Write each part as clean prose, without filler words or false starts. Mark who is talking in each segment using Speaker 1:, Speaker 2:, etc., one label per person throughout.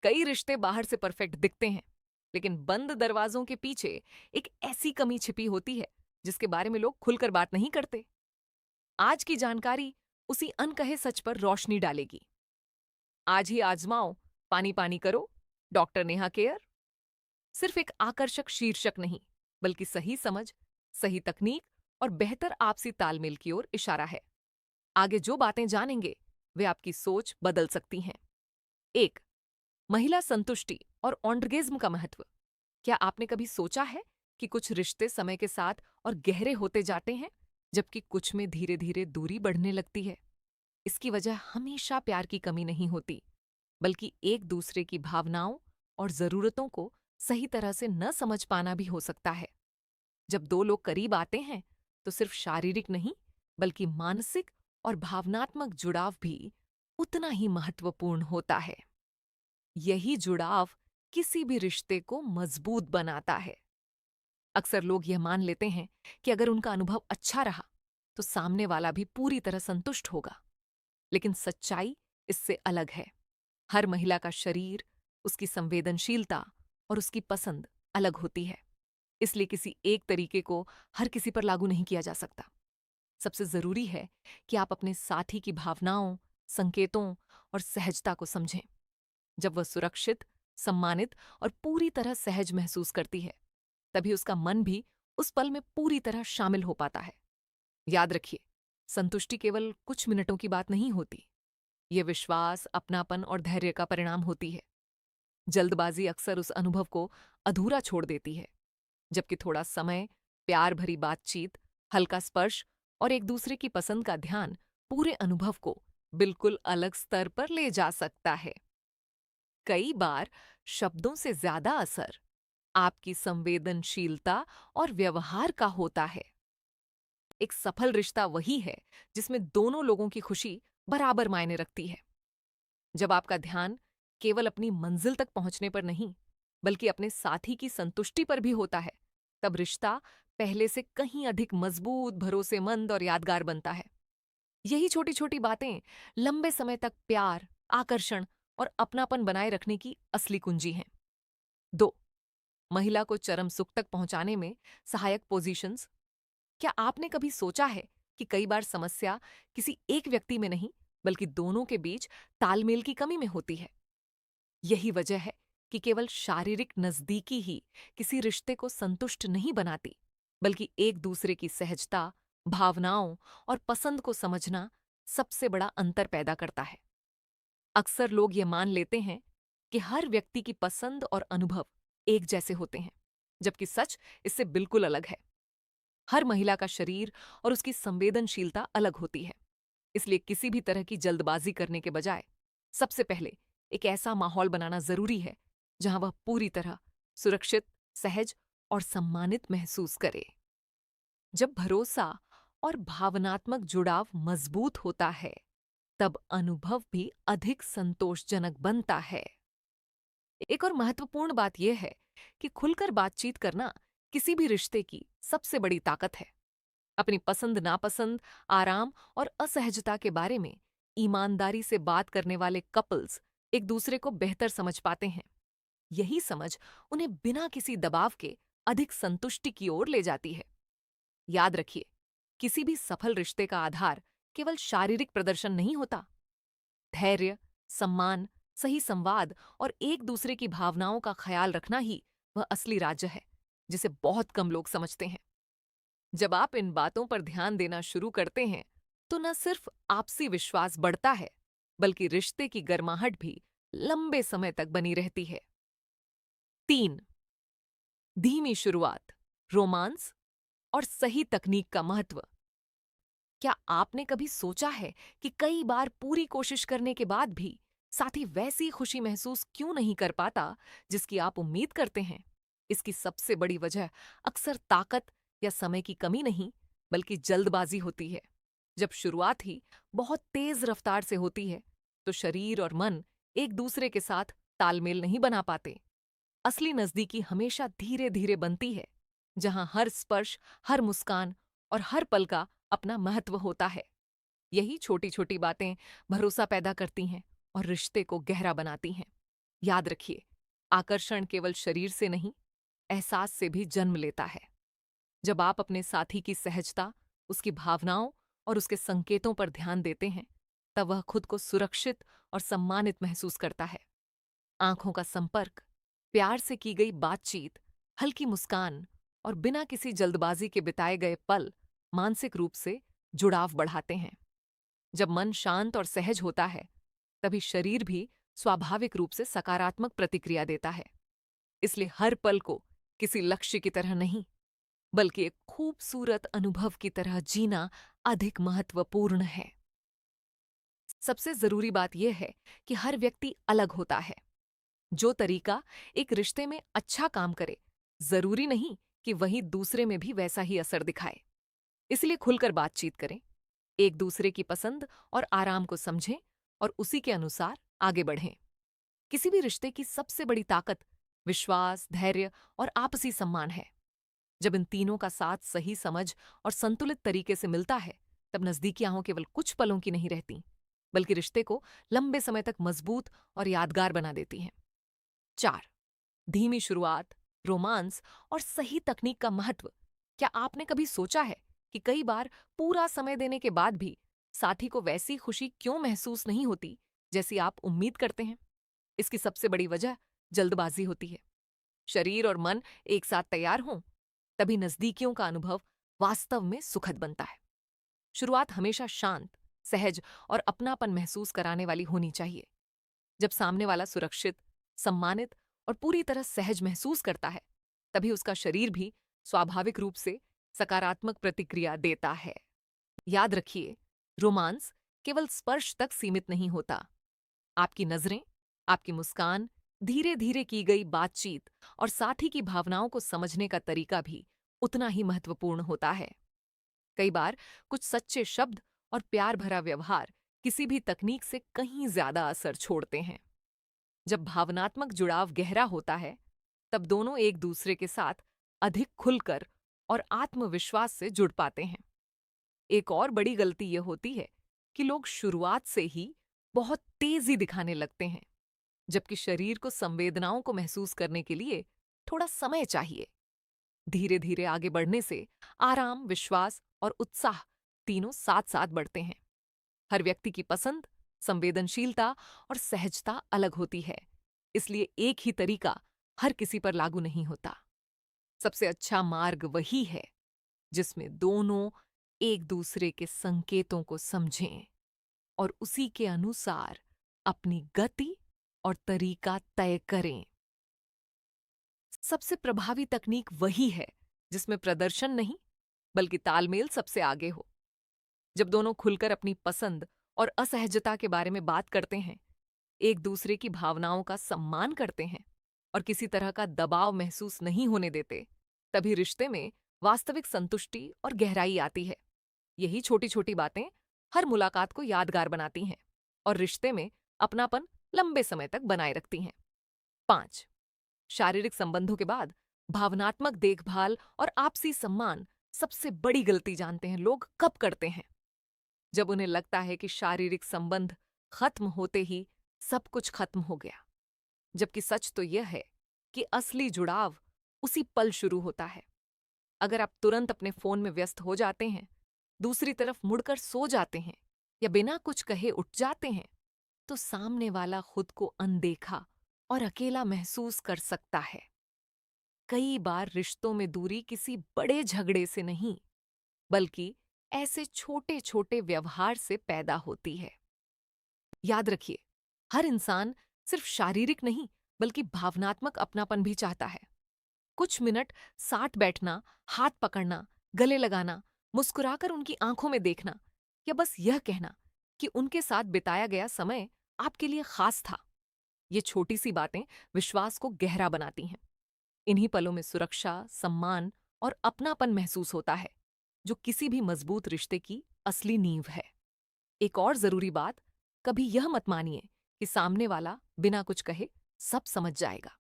Speaker 1: कई रिश्ते बाहर से परफेक्ट दिखते हैं, लेकिन बंद दरवाजों के पीछे एक ऐसी कमी छिपी होती है जिसके बारे में लोग खुलकर बात नहीं करते। आज की जानकारी उसी अनकहे सच पर रोशनी डालेगी। आज ही आजमाओ, पानी पानी करो, डॉक्टर नेहा केयर। सिर्फ एक आकर्षक शीर्षक नहीं, बल्कि सही समझ, सही तकनीक और बेहतर आपसी तालमेल की ओर इशारा है। आगे जो बातें जानेंगे वे आपकी सोच बदल सकती हैं। एक, महिला संतुष्टि और ऑर्गेज्म का महत्व। क्या आपने कभी सोचा है कि कुछ रिश्ते समय के साथ और गहरे होते जाते हैं, जबकि कुछ में धीरे धीरे दूरी बढ़ने लगती है? इसकी वजह हमेशा प्यार की कमी नहीं होती, बल्कि एक दूसरे की भावनाओं और जरूरतों को सही तरह से न समझ पाना भी हो सकता है। जब दो लोग करीब आते हैं, तो सिर्फ शारीरिक नहीं, बल्कि मानसिक और भावनात्मक जुड़ाव भी उतना ही महत्वपूर्ण होता है। यही जुड़ाव किसी भी रिश्ते को मजबूत बनाता है। अक्सर लोग यह मान लेते हैं कि अगर उनका अनुभव अच्छा रहा, तो सामने वाला भी पूरी तरह संतुष्ट होगा। लेकिन सच्चाई इससे अलग है। हर महिला का शरीर, उसकी संवेदनशीलता और उसकी पसंद अलग होती है। इसलिए किसी एक तरीके को हर किसी पर लागू नहीं किया जा सकता। सबसे जरूरी है कि आप अपने साथी की भावनाओं, संकेतों और सहजता को समझें। जब वह सुरक्षित, सम्मानित और पूरी तरह सहज महसूस करती है, तभी उसका मन भी उस पल में पूरी तरह शामिल हो पाता है। याद रखिए, संतुष्टि केवल कुछ मिनटों की बात नहीं होती। ये विश्वास, अपनापन और धैर्य का परिणाम होती है। जल्दबाजी अक्सर उस अनुभव को अधूरा छोड़ देती है, जबकि थोड़ा समय, प्यार भरी बातचीत, हल्का स्पर्श और एक दूसरे की पसंद का ध्यान पूरे अनुभव को बिल्कुल अलग स्तर पर ले जा सकता है। कई बार शब्दों से ज्यादा असर आपकी संवेदनशीलता और व्यवहार का होता है। एक सफल रिश्ता वही है जिसमें दोनों लोगों की खुशी बराबर मायने रखती है। जब आपका ध्यान केवल अपनी मंजिल तक पहुंचने पर नहीं, बल्कि अपने साथी की संतुष्टि पर भी होता है, तब रिश्ता पहले से कहीं अधिक मजबूत, भरोसेमंद और यादगार बनता है। यही छोटी छोटी बातें लंबे समय तक प्यार, आकर्षण और अपनापन बनाए रखने की असली कुंजी हैं। 2, महिला को चरम सुख तक पहुंचाने में सहायक पोजीशंस। क्या आपने कभी सोचा है कि कई बार समस्या किसी एक व्यक्ति में नहीं, बल्कि दोनों के बीच तालमेल की कमी में होती है? यही वजह है कि केवल शारीरिक नजदीकी ही किसी रिश्ते को संतुष्ट नहीं बनाती, बल्कि एक दूसरे की सहजता, भावनाओं और पसंद को समझना सबसे बड़ा अंतर पैदा करता है। अक्सर लोग ये मान लेते हैं कि हर व्यक्ति की पसंद और अनुभव एक जैसे होते हैं, जबकि सच इससे बिल्कुल अलग है। हर महिला का शरीर और उसकी संवेदनशीलता अलग होती है। इसलिए किसी भी तरह की जल्दबाजी करने के बजाय सबसे पहले एक ऐसा माहौल बनाना जरूरी है जहां वह पूरी तरह सुरक्षित, सहज और सम्मानित महसूस करे। जब भरोसा और भावनात्मक जुड़ाव मजबूत होता है, तब अनुभव भी अधिक संतोषजनक बनता है। एक और महत्वपूर्ण बात यह है कि खुलकर बातचीत करना किसी भी रिश्ते की सबसे बड़ी ताकत है। अपनी पसंद, नापसंद, आराम और असहजता के बारे में ईमानदारी से बात करने वाले कपल्स एक दूसरे को बेहतर समझ पाते हैं। यही समझ उन्हें बिना किसी दबाव के अधिक संतुष्टि की ओर ले जाती है। याद रखिए, किसी भी सफल रिश्ते का आधार केवल शारीरिक प्रदर्शन नहीं होता। धैर्य, सम्मान, सही संवाद और एक दूसरे की भावनाओं का ख्याल रखना ही वह असली राज्य है, जिसे बहुत कम लोग समझते हैं। जब आप इन बातों पर ध्यान देना शुरू करते हैं, तो न सिर्फ आपसी विश्वास बढ़ता है, बल्कि रिश्ते की गर्माहट भी लंबे समय तक बनी रहती है। 3, धीमी शुरुआत, रोमांस और सही तकनीक का महत्व। क्या आपने कभी सोचा है कि कई बार पूरी कोशिश करने के बाद भी साथी वैसी खुशी महसूस क्यों नहीं कर पाता जिसकी आप उम्मीद करते हैं? इसकी सबसे बड़ी वजह अक्सर ताकत या समय की कमी नहीं, बल्कि जल्दबाजी होती है। जब शुरुआत ही बहुत तेज रफ्तार से होती है, तो शरीर और मन एक दूसरे के साथ तालमेल नहीं बना पाते। असली नजदीकी हमेशा धीरे धीरे बनती है, जहां हर स्पर्श, हर मुस्कान और हर पल का अपना महत्व होता है। यही छोटी छोटी बातें भरोसा पैदा करती हैं और रिश्ते को गहरा बनाती हैं। याद रखिए, आकर्षण केवल शरीर से नहीं, एहसास से भी जन्म लेता है। जब आप अपने साथी की सहजता, उसकी भावनाओं और उसके संकेतों पर ध्यान देते हैं, तब वह खुद को सुरक्षित और सम्मानित महसूस करता है। आंखों का संपर्क, प्यार से की गई बातचीत, हल्की मुस्कान और बिना किसी जल्दबाजी के बिताए गए पल मानसिक रूप से जुड़ाव बढ़ाते हैं। जब मन शांत और सहज होता है, तभी शरीर भी स्वाभाविक रूप से सकारात्मक प्रतिक्रिया देता है। इसलिए हर पल को किसी लक्ष्य की तरह नहीं, बल्कि एक खूबसूरत अनुभव की तरह जीना अधिक महत्वपूर्ण है। सबसे जरूरी बात यह है कि हर व्यक्ति अलग होता है। जो तरीका एक रिश्ते में अच्छा काम करे, जरूरी नहीं कि वही दूसरे में भी वैसा ही असर दिखाए। इसलिए खुलकर बातचीत करें, एक दूसरे की पसंद और आराम को समझें और उसी के अनुसार आगे बढ़ें। किसी भी रिश्ते की सबसे बड़ी ताकत विश्वास, धैर्य और आपसी सम्मान है। जब इन तीनों का साथ सही समझ और संतुलित तरीके से मिलता है, तब नजदीकियां केवल कुछ पलों की नहीं रहती, बल्कि रिश्ते को लंबे समय तक मजबूत और यादगार बना देती हैं। 4. धीमी शुरुआत, रोमांस और सही तकनीक का महत्व। क्या आपने कभी सोचा है कि कई बार पूरा समय देने के बाद भी साथी को वैसी खुशी क्यों महसूस नहीं होती जैसी आप उम्मीद करते हैं? इसकी सबसे बड़ी वजह जल्दबाजी होती है। शरीर और मन एक साथ तैयार हों, तभी नजदीकियों का अनुभव वास्तव में सुखद बनता है। शुरुआत हमेशा शांत, सहज और अपनापन महसूस कराने वाली होनी चाहिए। जब सामने वाला सुरक्षित, सम्मानित और पूरी तरह सहज महसूस करता है, तभी उसका शरीर भी स्वाभाविक रूप से सकारात्मक प्रतिक्रिया देता है। याद रखिए, रोमांस केवल स्पर्श तक सीमित नहीं होता। आपकी नजरें, आपकी मुस्कान, धीरे धीरे की गई बातचीत और साथी की भावनाओं को समझने का तरीका भी उतना ही महत्वपूर्ण होता है। कई बार कुछ सच्चे शब्द और प्यार भरा व्यवहार किसी भी तकनीक से कहीं ज्यादा असर छोड़ते हैं। जब भावनात्मक जुड़ाव गहरा होता है, तब दोनों एक दूसरे के साथ अधिक खुलकर और आत्मविश्वास से जुड़ पाते हैं। एक और बड़ी गलती यह होती है कि लोग शुरुआत से ही बहुत तेजी दिखाने लगते हैं, जबकि शरीर को संवेदनाओं को महसूस करने के लिए थोड़ा समय चाहिए। धीरे धीरे आगे बढ़ने से आराम, विश्वास और उत्साह तीनों साथ साथ बढ़ते हैं। हर व्यक्ति की पसंद, संवेदनशीलता और सहजता अलग होती है, इसलिए एक ही तरीका हर किसी पर लागू नहीं होता। सबसे अच्छा मार्ग वही है जिसमें दोनों एक दूसरे के संकेतों को समझें और उसी के अनुसार अपनी गति और तरीका तय करें। सबसे प्रभावी तकनीक वही है जिसमें प्रदर्शन नहीं, बल्कि तालमेल सबसे आगे हो। जब दोनों खुलकर अपनी पसंद और असहजता के बारे में बात करते हैं, एक दूसरे की भावनाओं का सम्मान करते हैं और किसी तरह का दबाव महसूस नहीं होने देते, तभी रिश्ते में वास्तविक संतुष्टि और गहराई आती है। यही छोटी छोटी बातें हर मुलाकात को यादगार बनाती हैं और रिश्ते में अपनापन लंबे समय तक बनाए रखती हैं। 5. शारीरिक संबंधों के बाद भावनात्मक देखभाल और आपसी सम्मान सबसे बड़ी गलती जानते हैं लोग कब करते हैं? जब उन्हें लगता है कि शारीरिक संबंध खत्म होते ही सब कुछ खत्म हो गया। जबकि सच तो यह है कि असली जुड़ाव उसी पल शुरू होता है। अगर आप तुरंत अपने फोन में व्यस्त हो जाते हैं, दूसरी तरफ मुड़कर सो जाते हैं या बिना कुछ कहे उठ जाते हैं, तो सामने वाला खुद को अनदेखा और अकेला महसूस कर सकता है। कई बार रिश्तों में दूरी किसी बड़े झगड़े से नहीं, बल्कि ऐसे छोटे छोटे व्यवहार से पैदा होती है। याद रखिए, हर इंसान सिर्फ शारीरिक नहीं, बल्कि भावनात्मक अपनापन भी चाहता है। कुछ मिनट साथ बैठना, हाथ पकड़ना, गले लगाना, मुस्कुराकर उनकी आंखों में देखना या बस यह कहना कि उनके साथ बिताया गया समय आपके लिए खास था। ये छोटी सी बातें विश्वास को गहरा बनाती हैं। इन्हीं पलों में सुरक्षा, सम्मान और अपनापन महसूस होता है, जो किसी भी मजबूत रिश्ते की असली नींव है। एक और जरूरी बात, कभी यह मत मानिए कि सामने वाला बिना कुछ कहे सब समझ जाएगा।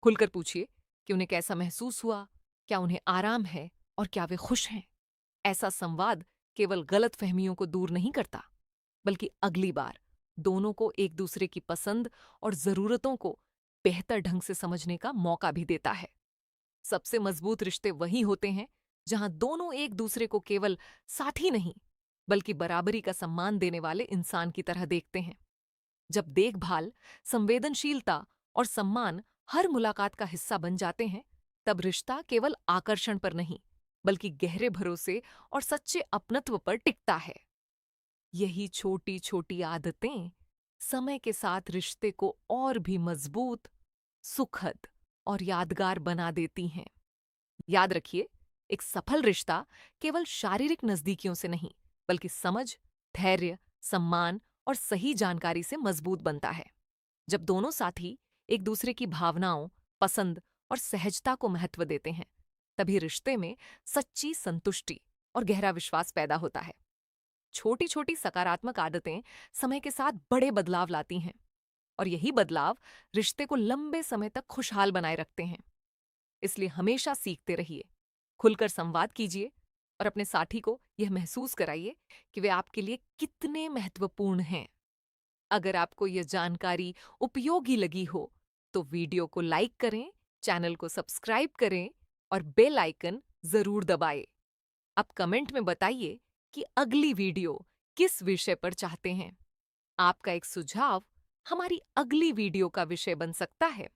Speaker 1: खुलकर पूछिए कि उन्हें कैसा महसूस हुआ, क्या उन्हें आराम है और क्या वे खुश हैं। ऐसा संवाद केवल गलतफहमियों को दूर नहीं करता, बल्कि अगली बार दोनों को एक दूसरे की पसंद और जरूरतों को बेहतर ढंग से समझने का मौका भी देता है। सबसे मजबूत रिश्ते वही होते हैं जहां दोनों एक दूसरे को केवल साथी नहीं, बल्कि बराबरी का सम्मान देने वाले इंसान की तरह देखते हैं। जब देखभाल, संवेदनशीलता और सम्मान हर मुलाकात का हिस्सा बन जाते हैं, तब रिश्ता केवल आकर्षण पर नहीं, बल्कि गहरे भरोसे और सच्चे अपनत्व पर टिकता है। यही छोटी छोटी आदतें समय के साथ रिश्ते को और भी मजबूत, सुखद और यादगार बना देती हैं। याद रखिए, एक सफल रिश्ता केवल शारीरिक नजदीकियों से नहीं, बल्कि समझ, धैर्य, सम्मान और सही जानकारी से मजबूत बनता है। जब दोनों साथी एक दूसरे की भावनाओं, पसंद और सहजता को महत्व देते हैं, तभी रिश्ते में सच्ची संतुष्टि और गहरा विश्वास पैदा होता है। छोटी छोटी सकारात्मक आदतें समय के साथ बड़े बदलाव लाती हैं, और यही बदलाव रिश्ते को लंबे समय तक खुशहाल बनाए रखते हैं। इसलिए हमेशा सीखते रहिए, खुलकर संवाद कीजिए और अपने साथी को यह महसूस कराइए कि वे आपके लिए कितने महत्वपूर्ण हैं। अगर आपको यह जानकारी उपयोगी लगी हो, तो वीडियो को लाइक करें, चैनल को सब्सक्राइब करें और बेल आइकन जरूर दबाएं। अब कमेंट में बताइए कि अगली वीडियो किस विषय पर चाहते हैं। आपका एक सुझाव हमारी अगली वीडियो का विषय बन सकता है।